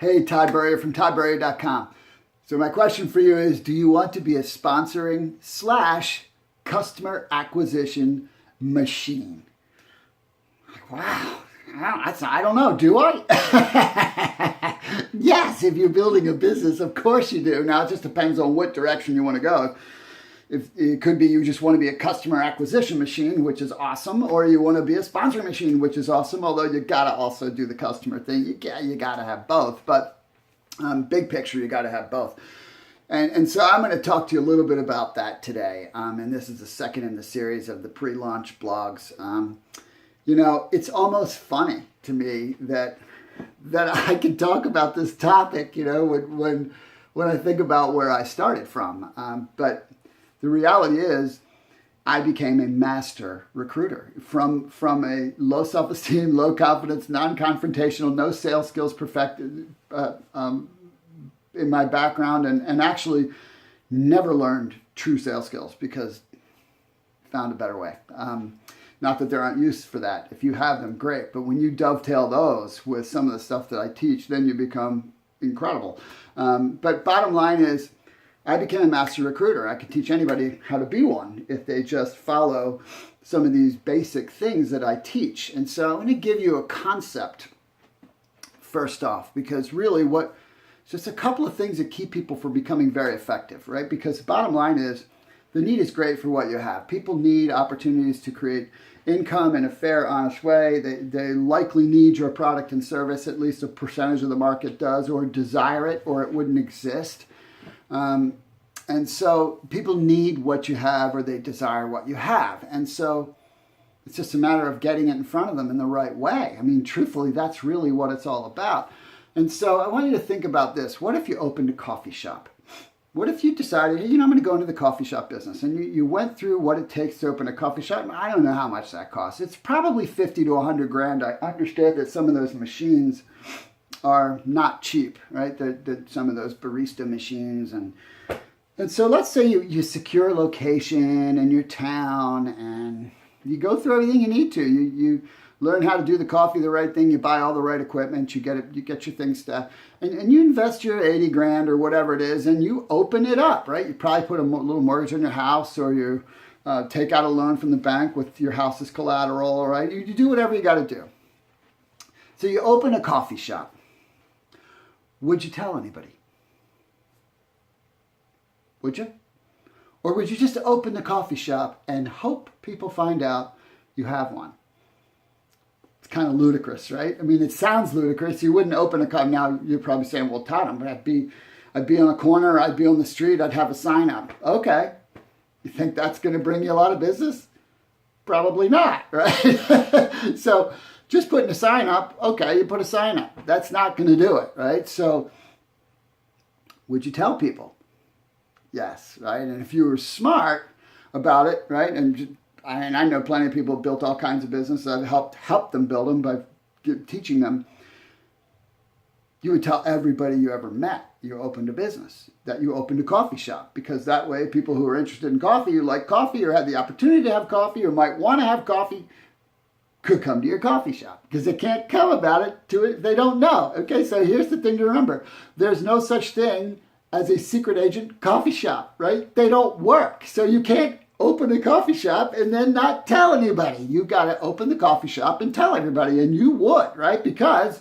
Hey, Todd Burrier from toddburrier.com. So my question for you is, do you want to be a sponsoring / customer acquisition machine? Wow, I don't know, do I? Yes, if you're building a business, of course you do. Now, it just depends on what direction you want to go. If it could be you just want to be a customer acquisition machine, which is awesome, or you want to be a sponsoring machine, which is awesome, although you got to also do the customer thing. You got to have both, but big picture, you got to have both. And so I'm going to talk to you a little bit about that today. And this is the second in the series of the pre-launch blogs. It's almost funny to me that I can talk about this topic, when I think about where I started from. But the reality is, I became a master recruiter from a low self-esteem, low confidence, non-confrontational, no sales skills perfected in my background, and actually never learned true sales skills because I found a better way. Not that there aren't use for that. If you have them, great. But when you dovetail those with some of the stuff that I teach, then you become incredible. But bottom line is, I became a master recruiter. I could teach anybody how to be one if they just follow some of these basic things that I teach. And so I'm going to give you a concept first off, because really it's just a couple of things that keep people from becoming very effective, right? Because the bottom line is, the need is great for what you have. People need opportunities to create income in a fair, honest way. They likely need your product and service, at least a percentage of the market does, or desire it, or it wouldn't exist. And so people need what you have, or they desire what you have. And so it's just a matter of getting it in front of them in the right way. I mean, truthfully, that's really what it's all about. And so I want you to think about this. What if you opened a coffee shop? What if you decided, hey, I'm going to go into the coffee shop business, and you went through what it takes to open a coffee shop? I don't know how much that costs. It's probably 50 to 100 grand. I understand that some of those machines are not cheap, right? Some of those barista machines. And so let's say you secure a location in your town, and you go through everything you need to. You learn how to do the coffee the right thing. You buy all the right equipment. You get your things staffed, and you invest your 80 grand or whatever it is, and you open it up, right? You probably put a little mortgage on your house, or you take out a loan from the bank with your house as collateral, all right? You do whatever you got to do. So you open a coffee shop. Would you tell anybody? Would you? Or would you just open the coffee shop and hope people find out you have one? It's kind of ludicrous, right? I mean, it sounds ludicrous. You wouldn't open a coffee. Now, you're probably saying, well, Todd, but I'd be on a corner, I'd be on the street, I'd have a sign up. Okay. You think that's going to bring you a lot of business? Probably not, right? So just putting a sign up, okay, you put a sign up. That's not going to do it, right? So would you tell people? Yes, right? And if you were smart about it, right? And I know plenty of people have built all kinds of businesses. I've helped them build them by teaching them. You would tell everybody you ever met you opened a business, that you opened a coffee shop, because that way people who are interested in coffee, who like coffee or had the opportunity to have coffee or might want to have coffee, could come to your coffee shop, because they can't come about it to it. They don't know. Okay, so here's the thing to remember. There's no such thing as a secret agent coffee shop, right? They don't work. So you can't open a coffee shop and then not tell anybody. You got to open the coffee shop and tell everybody, and you would, right? Because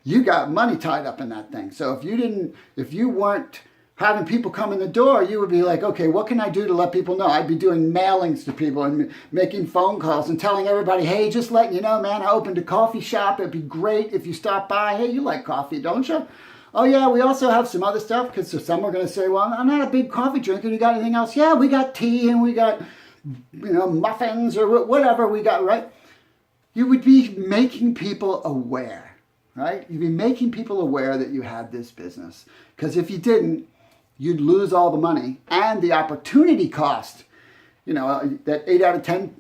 you got money tied up in that thing. So if you weren't having people come in the door, you would be like, okay, what can I do to let people know? I'd be doing mailings to people and making phone calls and telling everybody, hey, just letting you know, man, I opened a coffee shop. It'd be great if you stop by. Hey, you like coffee, don't you? Oh, yeah, we also have some other stuff, because some are going to say, well, I'm not a big coffee drinker. You got anything else? Yeah, we got tea and we got, muffins or whatever we got, right? You would be making people aware, right? You'd be making people aware that you had this business. Because if you didn't, you'd lose all the money and the opportunity cost. That 8 out of 10,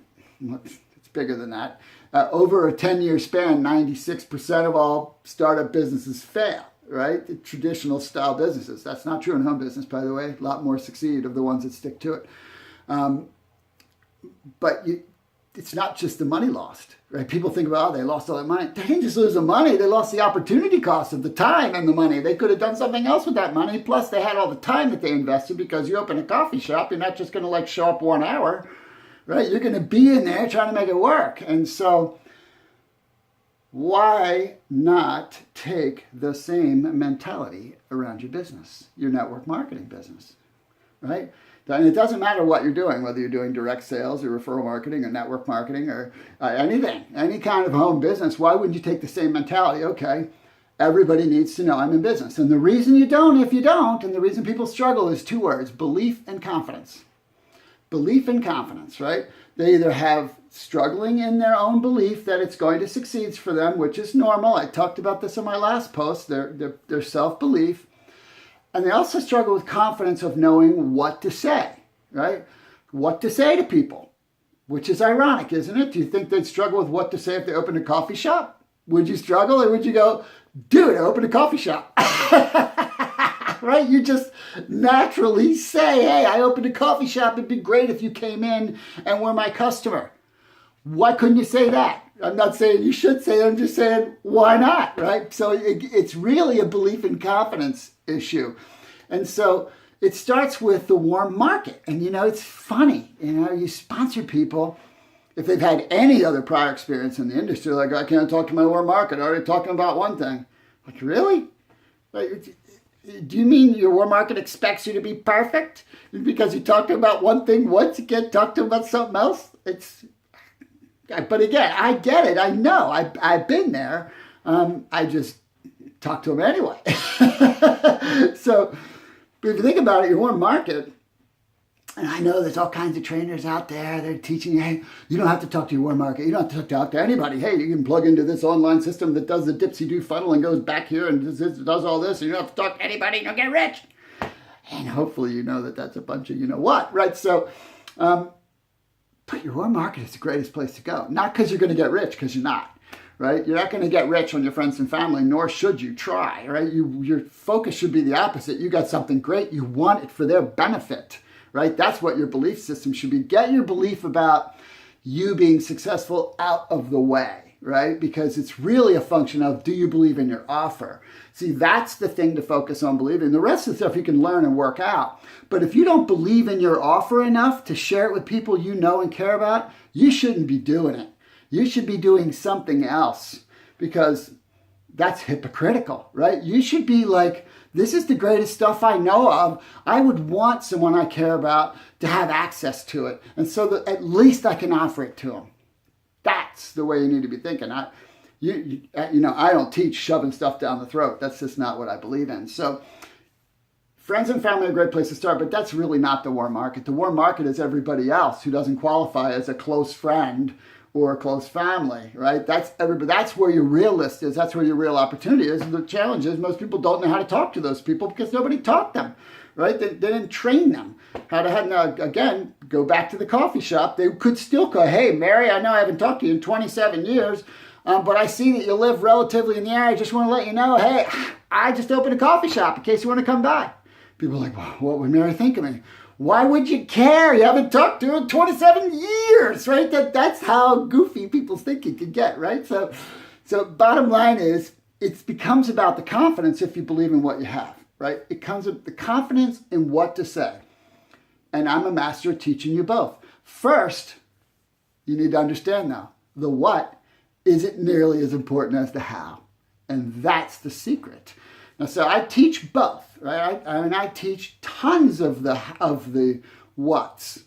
it's bigger than that. Over a 10-year span, 96% of all startup businesses fail. Right? The traditional style businesses. That's not true in home business, by the way. A lot more succeed of the ones that stick to it. But it's not just the money lost, right? People think about, oh, they lost all that money. They didn't just lose the money. They lost the opportunity cost of the time and the money. They could have done something else with that money. Plus, they had all the time that they invested, because you open a coffee shop, you're not just going to like show up 1 hour, right? You're going to be in there trying to make it work. And so why not take the same mentality around your business, your network marketing business, right? And it doesn't matter what you're doing, whether you're doing direct sales or referral marketing or network marketing or anything, any kind of home business. Why wouldn't you take the same mentality? Okay, everybody needs to know I'm in business. And the reason you don't, if you don't, and the reason people struggle is 2 words: belief and confidence. Belief and confidence, right? They either have struggling in their own belief that it's going to succeed for them, which is normal. I talked about this in my last post, their self-belief. And they also struggle with confidence of knowing what to say, right? What to say to people, which is ironic, isn't it? Do you think they'd struggle with what to say if they opened a coffee shop? Would you struggle, or would you go, dude, I opened a coffee shop? Right? You just naturally say, hey, I opened a coffee shop. It'd be great if you came in and were my customer. Why couldn't you say that? I'm not saying you should say it. I'm just saying, why not, right? So it's really a belief and confidence issue. And so it starts with the warm market. And, it's funny. You sponsor people, if they've had any other prior experience in the industry, like, I can't talk to my warm market. I already talking about one thing. Like, really? Like, do you mean your warm market expects you to be perfect? Because you talked about one thing once, you can't talk to them about something else? But again, I get it. I know. I've been there. I just talk to them anyway. So, but if you think about it, your warm market, and I know there's all kinds of trainers out there. They're teaching you, hey, you don't have to talk to your warm market. You don't have to talk to anybody. Hey, you can plug into this online system that does the dipsy-do funnel and goes back here and does all this. And you don't have to talk to anybody and you'll get rich. And hopefully you know that that's a bunch of you-know-what, right? So, but your warm market is the greatest place to go. Not because you're going to get rich, because you're not, right? You're not going to get rich on your friends and family, nor should you try, right? Your focus should be the opposite. You got something great. You want it for their benefit, right? That's what your belief system should be. Get your belief about you being successful out of the way, right? Because it's really a function of, do you believe in your offer? See, that's the thing to focus on believing. The rest of the stuff you can learn and work out. But if you don't believe in your offer enough to share it with people you know and care about, you shouldn't be doing it. You should be doing something else, because that's hypocritical, right? You should be like, this is the greatest stuff I know of. I would want someone I care about to have access to it. And so that at least I can offer it to them. That's the way you need to be thinking. I don't teach shoving stuff down the throat. That's just not what I believe in. So friends and family are a great place to start, but that's really not the warm market. The warm market is everybody else who doesn't qualify as a close friend or a close family, right? That's everybody. That's where your real list is. That's where your real opportunity is. And the challenge is most people don't know how to talk to those people because nobody taught them, right? They didn't train them how to have, again, go back to the coffee shop. They could still go, hey, Mary, I know I haven't talked to you in 27 years, but I see that you live relatively in the area. I just want to let you know, hey, I just opened a coffee shop in case you want to come by. People are like, well, what would Mary think of me? Why would you care? You haven't talked to her in 27 years, right? That's how goofy people's thinking can get, right? So bottom line is, it becomes about the confidence if you believe in what you have, right? It comes with the confidence in what to say. And I'm a master at teaching you both. First, you need to understand now, the what isn't nearly as important as the how. And that's the secret. Now, so I teach both, right? I teach tons of the whats.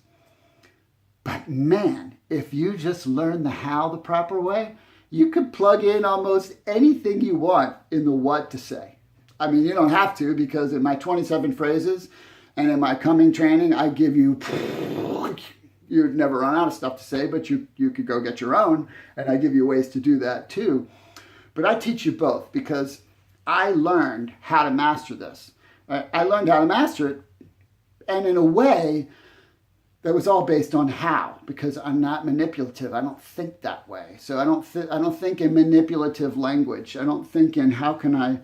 But man, if you just learn the how the proper way, you could plug in almost anything you want in the what to say. I mean, you don't have to, because in my 27 phrases and in my coming training, I give you, you'd never run out of stuff to say, but you could go get your own, and I give you ways to do that too. But I teach you both because I learned how to master this. I learned how to master it, and in a way that was all based on how, because I'm not manipulative. I don't think that way. So I don't think in manipulative language. I don't think in how can I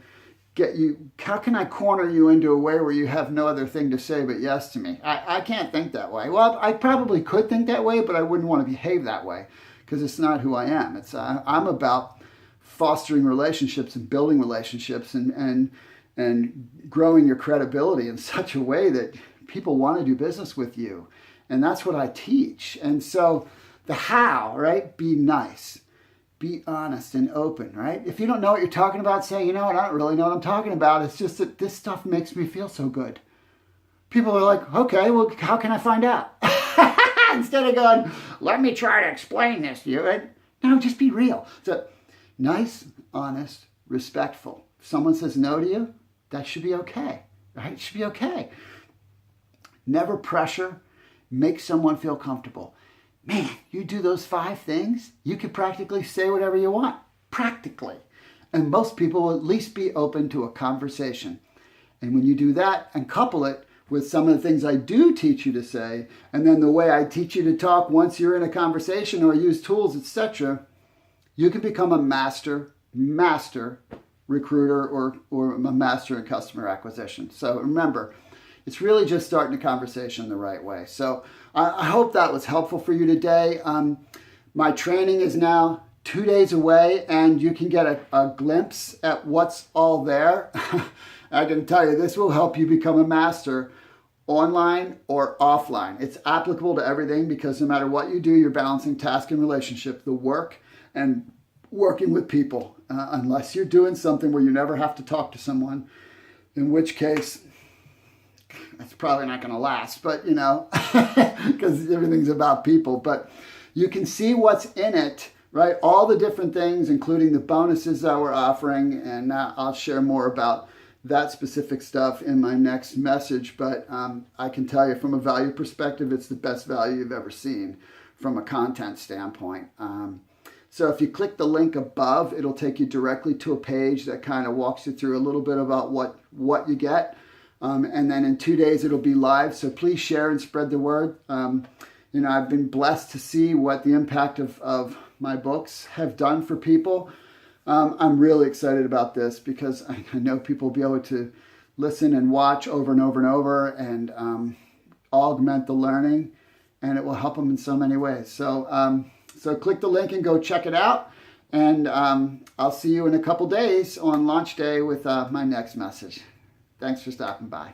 how can I corner you into a way where you have no other thing to say but yes to me? I can't think that way. Well, I probably could think that way, but I wouldn't want to behave that way because it's not who I am. I'm about fostering relationships and building relationships and growing your credibility in such a way that people want to do business with you. And that's what I teach. And so the how, right? Be nice. Be honest and open, right? If you don't know what you're talking about, say, you know what, I don't really know what I'm talking about. It's just that this stuff makes me feel so good. People are like, okay, well, how can I find out? Instead of going, let me try to explain this to you. Right? No, just be real. So nice, honest, respectful. If someone says no to you, that should be okay, right? It should be okay. Never pressure. Make someone feel comfortable. Man, you do those 5 things, you can practically say whatever you want. Practically. And most people will at least be open to a conversation. And when you do that and couple it with some of the things I do teach you to say, and then the way I teach you to talk once you're in a conversation or use tools, etc., you can become a master recruiter or a master in customer acquisition. So remember, it's really just starting a conversation the right way. So I hope that was helpful for you today. My training is now 2 days away, and you can get a glimpse at what's all there. I can tell you, this will help you become a master online or offline. It's applicable to everything because no matter what you do, you're balancing task and relationship, the work and working with people, unless you're doing something where you never have to talk to someone, in which case it's probably not going to last, but because everything's about people. But you can see what's in it, right? All the different things, including the bonuses that we're offering. And I'll share more about that specific stuff in my next message. But I can tell you from a value perspective, it's the best value you've ever seen from a content standpoint. So if you click the link above, it'll take you directly to a page that kind of walks you through a little bit about what you get. And then in 2 days, it'll be live. So please share and spread the word. I've been blessed to see what the impact of my books have done for people. I'm really excited about this because I know people will be able to listen and watch over and over and over and augment the learning, and it will help them in so many ways. So click the link and go check it out. And I'll see you in a couple days on launch day with my next message. Thanks for stopping by.